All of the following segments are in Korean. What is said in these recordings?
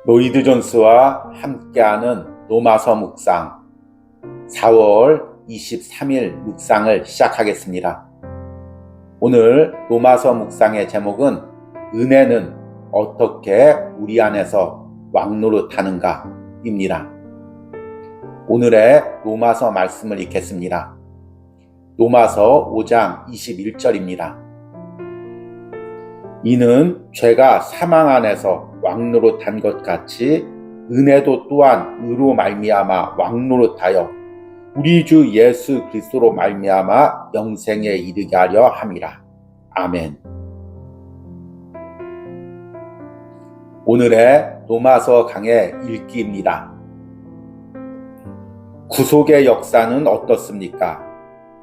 로이드 존스와 함께하는 로마서 묵상 4월 23일 묵상을 시작하겠습니다. 오늘 로마서 묵상의 제목은 은혜는 어떻게 우리 안에서 왕노릇하는가 입니다. 오늘의 로마서 말씀을 읽겠습니다. 로마서 5장 21절입니다. 이는 죄가 사망 안에서 왕노릇한 것 같이 은혜도 또한 의로 말미암아 왕노릇하여 우리 주 예수 그리스도로 말미암아 영생에 이르게 하려 함이라. 아멘. 오늘의 로마서 강의 읽기입니다. 구속의 역사는 어떻습니까?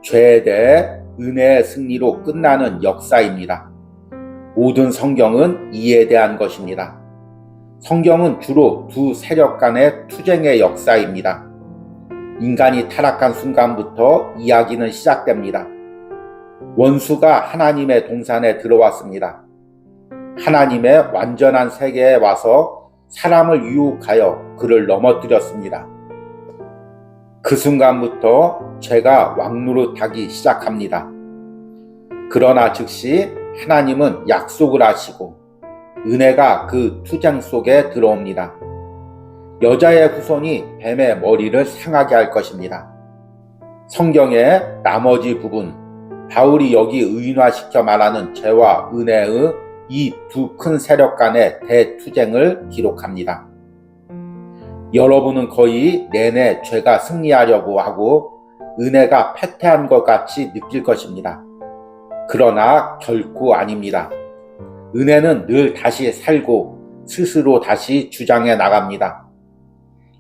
죄에 대해 은혜의 승리로 끝나는 역사입니다. 모든 성경은 이에 대한 것입니다. 성경은 주로 두 세력 간의 투쟁의 역사입니다. 인간이 타락한 순간부터 이야기는 시작됩니다. 원수가 하나님의 동산에 들어왔습니다. 하나님의 완전한 세계에 와서 사람을 유혹하여 그를 넘어뜨렸습니다. 그 순간부터 죄가 왕노릇하기 시작합니다. 그러나 즉시 하나님은 약속을 하시고 은혜가 그 투쟁 속에 들어옵니다. 여자의 후손이 뱀의 머리를 상하게 할 것입니다. 성경의 나머지 부분, 바울이 여기 의인화시켜 말하는 죄와 은혜의 이 두 큰 세력 간의 대투쟁을 기록합니다. 여러분은 거의 내내 죄가 승리하려고 하고 은혜가 패퇴한 것 같이 느낄 것입니다. 그러나 결코 아닙니다. 은혜는 늘 다시 살고 스스로 다시 주장해 나갑니다.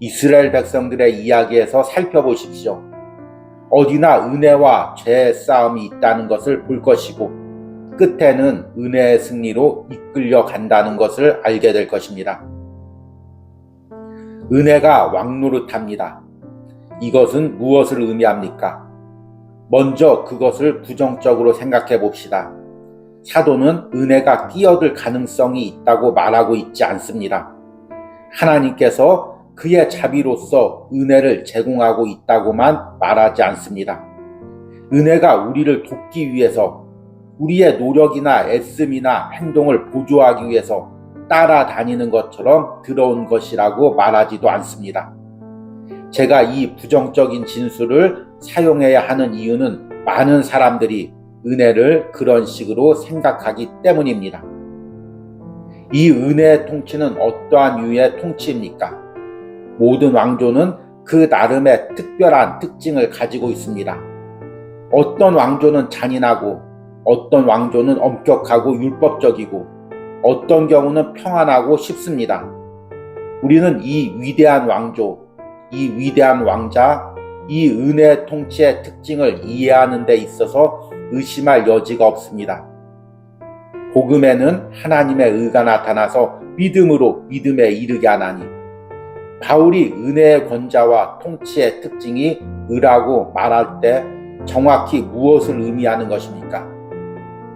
이스라엘 백성들의 이야기에서 살펴보십시오. 어디나 은혜와 죄의 싸움이 있다는 것을 볼 것이고 끝에는 은혜의 승리로 이끌려 간다는 것을 알게 될 것입니다. 은혜가 왕노릇합니다. 이것은 무엇을 의미합니까? 먼저 그것을 부정적으로 생각해 봅시다. 사도는 은혜가 끼어들 가능성이 있다고 말하고 있지 않습니다. 하나님께서 그의 자비로서 은혜를 제공하고 있다고만 말하지 않습니다. 은혜가 우리를 돕기 위해서 우리의 노력이나 애씀이나 행동을 보조하기 위해서 따라다니는 것처럼 들어온 것이라고 말하지도 않습니다. 제가 이 부정적인 진술을 사용해야 하는 이유는 많은 사람들이 은혜를 그런 식으로 생각하기 때문입니다. 이 은혜의 통치는 어떠한 유의 통치입니까? 모든 왕조는 그 나름의 특별한 특징을 가지고 있습니다. 어떤 왕조는 잔인하고 어떤 왕조는 엄격하고 율법적이고 어떤 경우는 평안하고 쉽습니다. 우리는 이 위대한 왕조, 이 위대한 왕자, 이 은혜의 통치의 특징을 이해하는 데 있어서 의심할 여지가 없습니다. 복음에는 하나님의 의가 나타나서 믿음으로 믿음에 이르게 하나니 바울이 은혜의 권자와 통치의 특징이 의라고 말할 때 정확히 무엇을 의미하는 것입니까?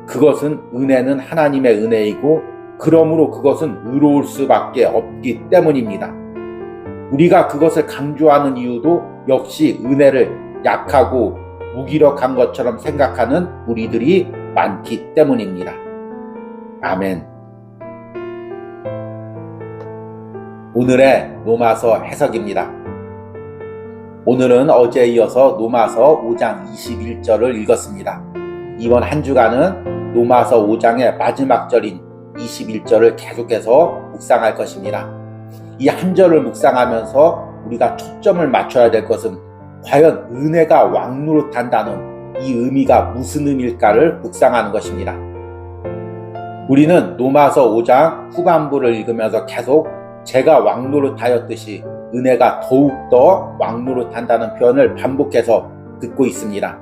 그것은 은혜는 하나님의 은혜이고 그러므로 그것은 의로울 수밖에 없기 때문입니다. 우리가 그것을 강조하는 이유도 역시 은혜를 약하고 무기력한 것처럼 생각하는 우리들이 많기 때문입니다. 아멘. 오늘의 로마서 해석입니다. 오늘은 어제에 이어서 로마서 5장 21절을 읽었습니다. 이번 한 주간은 로마서 5장의 마지막 절인 21절을 계속해서 묵상할 것입니다. 이 한 절을 묵상하면서 우리가 초점을 맞춰야 될 것은 과연 은혜가 왕노릇한다는 이 의미가 무슨 의미일까를 묵상하는 것입니다. 우리는 로마서 5장 후반부를 읽으면서 계속 죄가 왕노릇하였듯이 은혜가 더욱더 왕노릇한다는 표현을 반복해서 듣고 있습니다.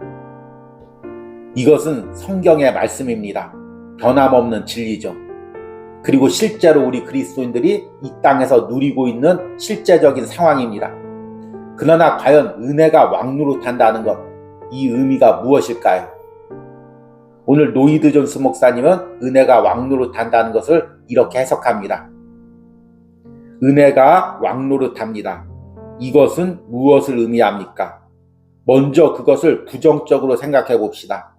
이것은 성경의 말씀입니다. 변함없는 진리죠. 그리고 실제로 우리 그리스도인들이 이 땅에서 누리고 있는 실제적인 상황입니다. 그러나 과연 은혜가 왕노릇한다는 것, 이 의미가 무엇일까요? 오늘 로이드 존스 목사님은 은혜가 왕노릇한다는 것을 이렇게 해석합니다. 은혜가 왕노릇합니다. 이것은 무엇을 의미합니까? 먼저 그것을 부정적으로 생각해 봅시다.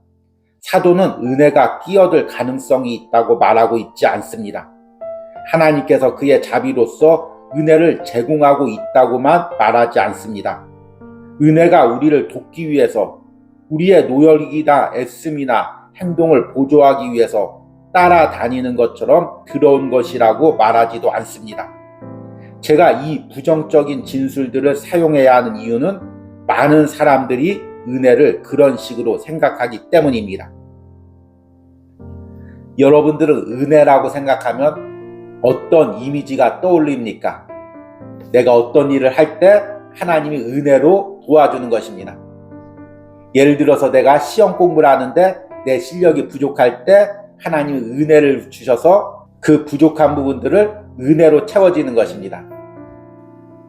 사도는 은혜가 끼어들 가능성이 있다고 말하고 있지 않습니다. 하나님께서 그의 자비로서 은혜를 제공하고 있다고만 말하지 않습니다. 은혜가 우리를 돕기 위해서 우리의 노력이나 애씀이나 행동을 보조하기 위해서 따라다니는 것처럼 들어온 것이라고 말하지도 않습니다. 제가 이 부정적인 진술들을 사용해야 하는 이유는 많은 사람들이 은혜를 그런 식으로 생각하기 때문입니다. 여러분들은 은혜라고 생각하면 어떤 이미지가 떠올립니까? 내가 어떤 일을 할 때 하나님이 은혜로 도와주는 것입니다. 예를 들어서 내가 시험 공부를 하는데 내 실력이 부족할 때 하나님이 은혜를 주셔서 그 부족한 부분들을 은혜로 채워지는 것입니다.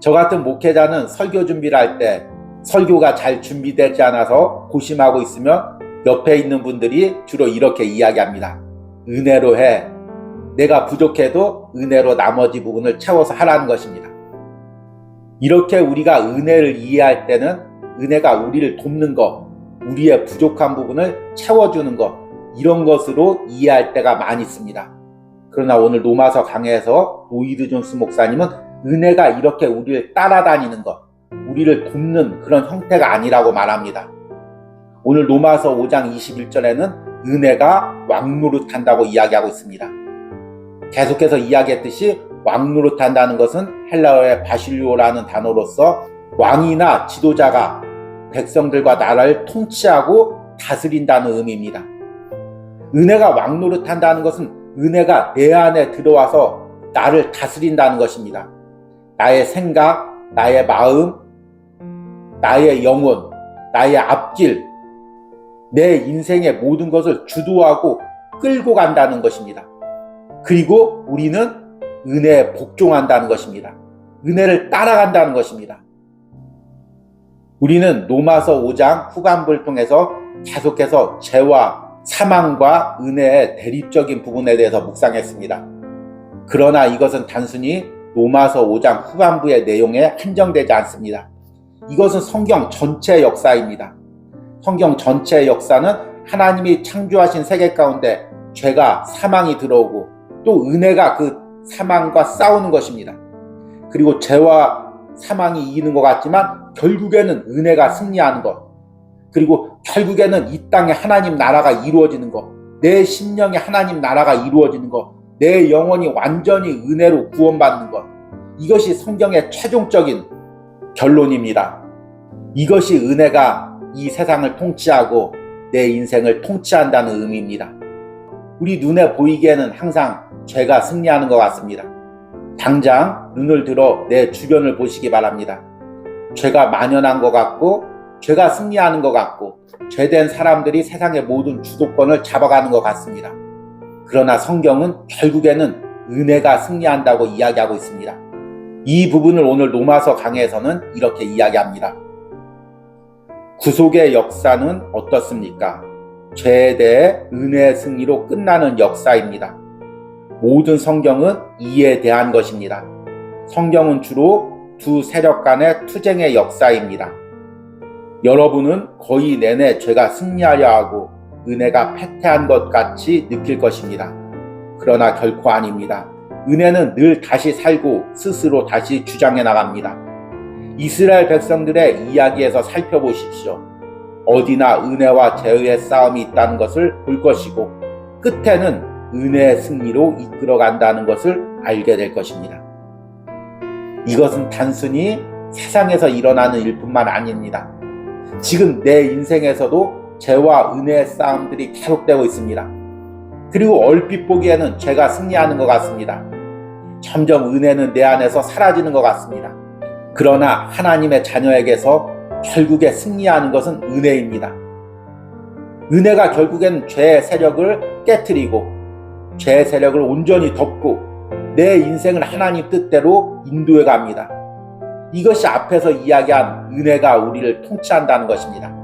저 같은 목회자는 설교 준비를 할 때 설교가 잘 준비되지 않아서 고심하고 있으면 옆에 있는 분들이 주로 이렇게 이야기합니다. 은혜로 해. 내가 부족해도 은혜로 나머지 부분을 채워서 하라는 것입니다. 이렇게 우리가 은혜를 이해할 때는 은혜가 우리를 돕는 것, 우리의 부족한 부분을 채워주는 것, 이런 것으로 이해할 때가 많이 있습니다. 그러나 오늘 로마서 강해에서 로이드 존스 목사님은 은혜가 이렇게 우리를 따라다니는 것, 우리를 돕는 그런 형태가 아니라고 말합니다. 오늘 로마서 5장 21절에는 은혜가 왕노릇한다고 이야기하고 있습니다. 계속해서 이야기했듯이 왕노릇한다는 것은 헬라어의 바실료라는 단어로서 왕이나 지도자가 백성들과 나라를 통치하고 다스린다는 의미입니다. 은혜가 왕노릇한다는 것은 은혜가 내 안에 들어와서 나를 다스린다는 것입니다. 나의 생각, 나의 마음, 나의 영혼, 나의 앞길, 내 인생의 모든 것을 주도하고 끌고 간다는 것입니다. 그리고 우리는 은혜에 복종한다는 것입니다. 은혜를 따라간다는 것입니다. 우리는 로마서 5장 후반부를 통해서 계속해서 죄와 사망과 은혜의 대립적인 부분에 대해서 묵상했습니다. 그러나 이것은 단순히 로마서 5장 후반부의 내용에 한정되지 않습니다. 이것은 성경 전체의 역사입니다. 성경 전체의 역사는 하나님이 창조하신 세계 가운데 죄가 사망이 들어오고 또 은혜가 그 사망과 싸우는 것입니다. 그리고 죄와 사망이 이기는 것 같지만 결국에는 은혜가 승리하는 것, 그리고 결국에는 이 땅에 하나님 나라가 이루어지는 것, 내 심령에 하나님 나라가 이루어지는 것, 내 영혼이 완전히 은혜로 구원받는 것, 이것이 성경의 최종적인 결론입니다. 이것이 은혜가 이 세상을 통치하고 내 인생을 통치한다는 의미입니다. 우리 눈에 보이기에는 항상 죄가 승리하는 것 같습니다. 당장 눈을 들어 내 주변을 보시기 바랍니다. 죄가 만연한 것 같고 죄가 승리하는 것 같고 죄된 사람들이 세상의 모든 주도권을 잡아가는 것 같습니다. 그러나 성경은 결국에는 은혜가 승리한다고 이야기하고 있습니다. 이 부분을 오늘 로마서 강해에서는 이렇게 이야기합니다. 구속의 역사는 어떻습니까? 죄에 대해 은혜의 승리로 끝나는 역사입니다. 모든 성경은 이에 대한 것입니다. 성경은 주로 두 세력 간의 투쟁의 역사입니다. 여러분은 거의 내내 죄가 승리하려 하고 은혜가 패퇴한 것 같이 느낄 것입니다. 그러나 결코 아닙니다. 은혜는 늘 다시 살고 스스로 다시 주장해 나갑니다. 이스라엘 백성들의 이야기에서 살펴보십시오. 어디나 은혜와 죄의 싸움이 있다는 것을 볼 것이고 끝에는 은혜의 승리로 이끌어간다는 것을 알게 될 것입니다. 이것은 단순히 세상에서 일어나는 일뿐만 아닙니다. 지금 내 인생에서도 죄와 은혜의 싸움들이 계속되고 있습니다. 그리고 얼핏 보기에는 죄가 승리하는 것 같습니다. 점점 은혜는 내 안에서 사라지는 것 같습니다. 그러나 하나님의 자녀에게서 결국에 승리하는 것은 은혜입니다. 은혜가 결국엔 죄의 세력을 깨트리고 죄의 세력을 온전히 덮고 내 인생을 하나님 뜻대로 인도해 갑니다. 이것이 앞에서 이야기한 은혜가 우리를 통치한다는 것입니다.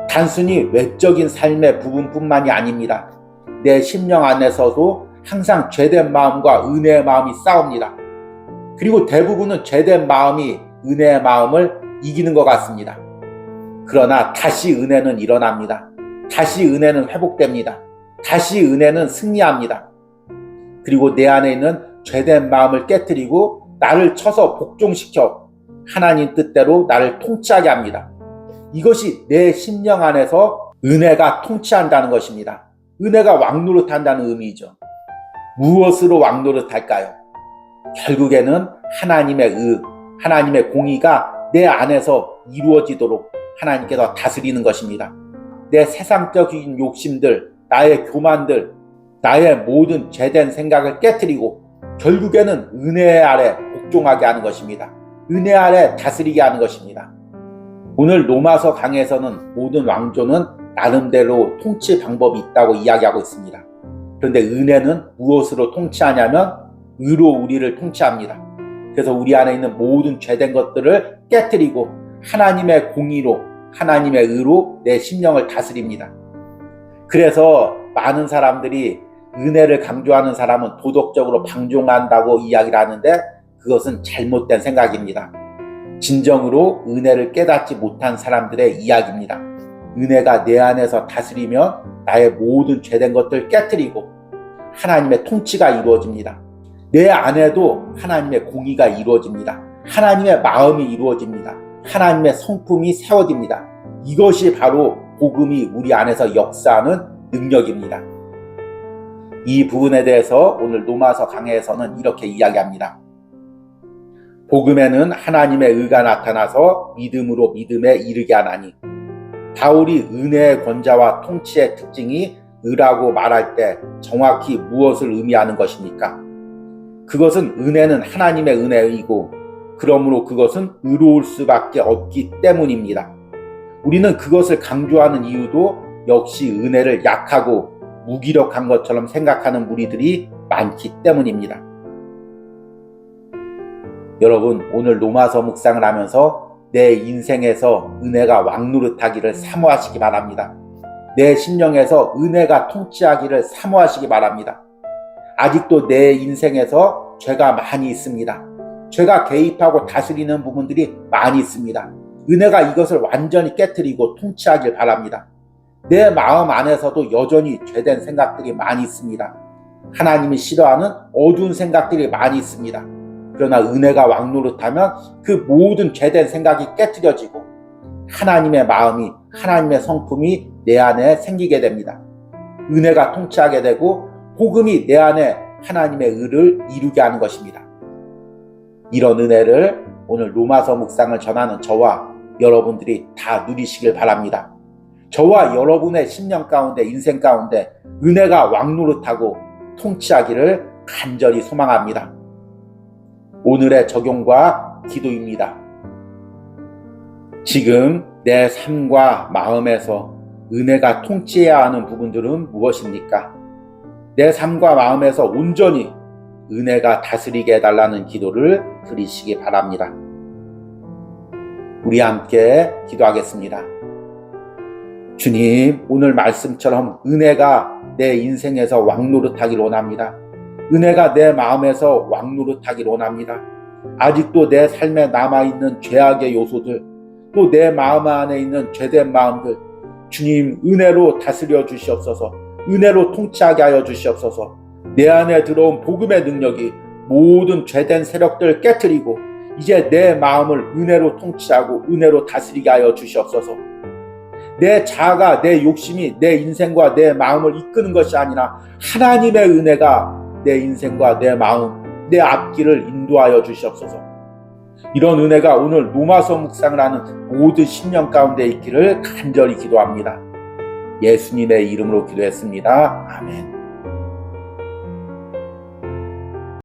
단순히 외적인 삶의 부분뿐만이 아닙니다. 내 심령 안에서도 항상 죄된 마음과 은혜의 마음이 싸웁니다. 그리고 대부분은 죄된 마음이 은혜의 마음을 이기는 것 같습니다. 그러나 다시 은혜는 일어납니다. 다시 은혜는 회복됩니다. 다시 은혜는 승리합니다. 그리고 내 안에 있는 죄된 마음을 깨트리고 나를 쳐서 복종시켜 하나님 뜻대로 나를 통치하게 합니다. 이것이 내 심령 안에서 은혜가 통치한다는 것입니다. 은혜가 왕노릇한다는 의미죠. 무엇으로 왕노릇할까요? 결국에는 하나님의 하나님의 공의가 내 안에서 이루어지도록 하나님께서 다스리는 것입니다. 내 세상적인 욕심들, 나의 교만들, 나의 모든 죄된 생각을 깨트리고 결국에는 은혜 아래 복종하게 하는 것입니다. 은혜 아래 다스리게 하는 것입니다. 오늘 로마서 강에서는 모든 왕조는 나름대로 통치 방법이 있다고 이야기하고 있습니다. 그런데 은혜는 무엇으로 통치하냐면 의로 우리를 통치합니다. 그래서 우리 안에 있는 모든 죄된 것들을 깨트리고 하나님의 공의로, 하나님의 의로 내 심령을 다스립니다. 그래서 많은 사람들이 은혜를 강조하는 사람은 도덕적으로 방종한다고 이야기를 하는데 그것은 잘못된 생각입니다. 진정으로 은혜를 깨닫지 못한 사람들의 이야기입니다. 은혜가 내 안에서 다스리면 나의 모든 죄된 것들을 깨트리고 하나님의 통치가 이루어집니다. 내 안에도 하나님의 공의가 이루어집니다. 하나님의 마음이 이루어집니다. 하나님의 성품이 세워집니다. 이것이 바로 복음이 우리 안에서 역사하는 능력입니다. 이 부분에 대해서 오늘 로마서 강해에서는 이렇게 이야기합니다. 복음에는 하나님의 의가 나타나서 믿음으로 믿음에 이르게 하나니 바울이 은혜의 권자와 통치의 특징이 의라고 말할 때 정확히 무엇을 의미하는 것입니까? 그것은 은혜는 하나님의 은혜이고 그러므로 그것은 의로울 수밖에 없기 때문입니다. 우리는 그것을 강조하는 이유도 역시 은혜를 약하고 무기력한 것처럼 생각하는 무리들이 많기 때문입니다. 여러분, 오늘 로마서 묵상을 하면서 내 인생에서 은혜가 왕노릇하기를 사모하시기 바랍니다. 내 심령에서 은혜가 통치하기를 사모하시기 바랍니다. 아직도 내 인생에서 죄가 많이 있습니다. 죄가 개입하고 다스리는 부분들이 많이 있습니다. 은혜가 이것을 완전히 깨트리고 통치하길 바랍니다. 내 마음 안에서도 여전히 죄된 생각들이 많이 있습니다. 하나님이 싫어하는 어두운 생각들이 많이 있습니다. 그러나 은혜가 왕노릇하면 그 모든 죄된 생각이 깨트려지고 하나님의 마음이, 하나님의 성품이 내 안에 생기게 됩니다. 은혜가 통치하게 되고 복음이 내 안에 하나님의 의를 이루게 하는 것입니다. 이런 은혜를 오늘 로마서 묵상을 전하는 저와 여러분들이 다 누리시길 바랍니다. 저와 여러분의 심령 가운데, 인생 가운데 은혜가 왕노릇하고 통치하기를 간절히 소망합니다. 오늘의 적용과 기도입니다. 지금 내 삶과 마음에서 은혜가 통치해야 하는 부분들은 무엇입니까? 내 삶과 마음에서 온전히 은혜가 다스리게 해달라는 기도를 드리시기 바랍니다. 우리 함께 기도하겠습니다. 주님, 오늘 말씀처럼 은혜가 내 인생에서 왕노릇하기를 원합니다. 은혜가 내 마음에서 왕노릇하기를 원합니다. 아직도 내 삶에 남아있는 죄악의 요소들, 또 내 마음 안에 있는 죄된 마음들, 주님 은혜로 다스려 주시옵소서. 은혜로 통치하게 하여 주시옵소서. 내 안에 들어온 복음의 능력이 모든 죄된 세력들을 깨트리고 이제 내 마음을 은혜로 통치하고 은혜로 다스리게 하여 주시옵소서. 내 자아가, 내 욕심이 내 인생과 내 마음을 이끄는 것이 아니라 하나님의 은혜가 내 인생과 내 마음, 내 앞길을 인도하여 주시옵소서. 이런 은혜가 오늘 로마서 묵상을 하는 모든 심령 가운데 있기를 간절히 기도합니다. 예수님의 이름으로 기도했습니다. 아멘.